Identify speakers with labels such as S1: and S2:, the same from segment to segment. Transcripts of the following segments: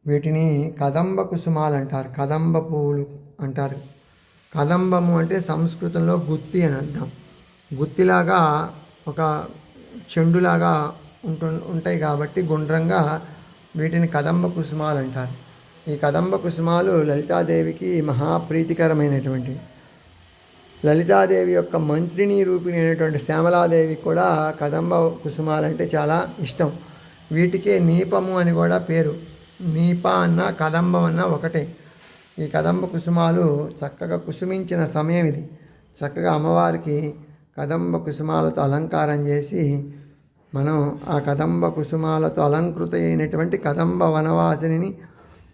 S1: వీటిని కదంబ కుసుమాలు అంటారు, కదంబ పువ్వులు అంటారు. కదంబము అంటే సంస్కృతంలో గుత్తి అని అర్థం. గుత్తిలాగా ఒక చెండులాగా ఉంటాయి కాబట్టి గుండ్రంగా వీటిని కదంబ కుసుమాలు అంటారు. ఈ కదంబ కుసుమాలు లలితాదేవికి మహాప్రీతికరమైనటువంటివి. లలితాదేవి యొక్క మంత్రిని రూపిణి అయినటువంటి శ్యామలాదేవికి కూడా కదంబ కుసుమాలంటే చాలా ఇష్టం. వీటికే నీపము అని కూడా పేరు. నీప అన్న కదంబం అన్న ఒకటే. ఈ కదంబ కుసుమాలు చక్కగా కుసుమించిన సమయం ఇది. చక్కగా అమ్మవారికి కదంబ కుసుమాలతో అలంకారం చేసి మనం ఆ కదంబ కుసుమాలతో అలంకృత అయినటువంటి కదంబ వనవాసిని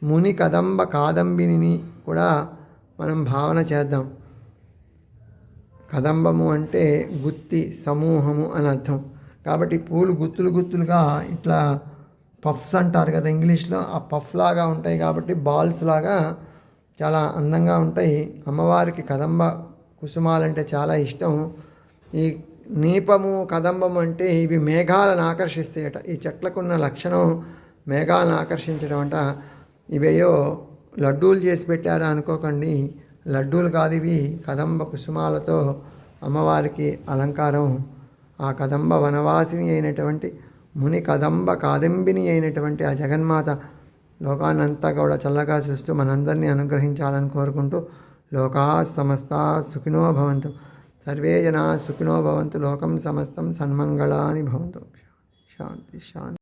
S1: ముని కదంబ కాదంబిని కూడా మనం భావన చేద్దాం. కదంబము అంటే గుత్తి, సమూహము అని అర్థం. కాబట్టి పూలు గుత్తులు గుత్తులుగా ఇట్లా పఫ్స్ అంటారు కదా ఇంగ్లీష్లో, ఆ పఫ్ లాగా ఉంటాయి కాబట్టి బాల్స్ లాగా చాలా అందంగా ఉంటాయి. అమ్మవారికి కదంబ కుసుమాలంటే చాలా ఇష్టం. ఈ నీపము కదంబము అంటే ఇవి మేఘాలను ఆకర్షిస్తాయట. ఈ చెట్లకున్న లక్షణం మేఘాలను ఆకర్షించడం అంట. ఇవేయో లడ్డూలు చేసి పెట్టారా అనుకోకండి, లడ్డూలు కాదు ఇవి, కదంబ కుసుమాలతో అమ్మవారికి అలంకారం. ఆ కదంబ వనవాసిని అయినటువంటి ముని కదంబ కాదంబిని అయినటువంటి ఆ జగన్మాత లోకాన్నంతా కూడా చల్లగా చూస్తూ మనందరినీ అనుగ్రహించాలని కోరుకుంటూ లోకా సమస్త సుఖినో భవంతు, సర్వే జనా సుఖినో భవంతు, లోకం సమస్తం సన్మంగళాని భవంతు. శాంతి శాంతి.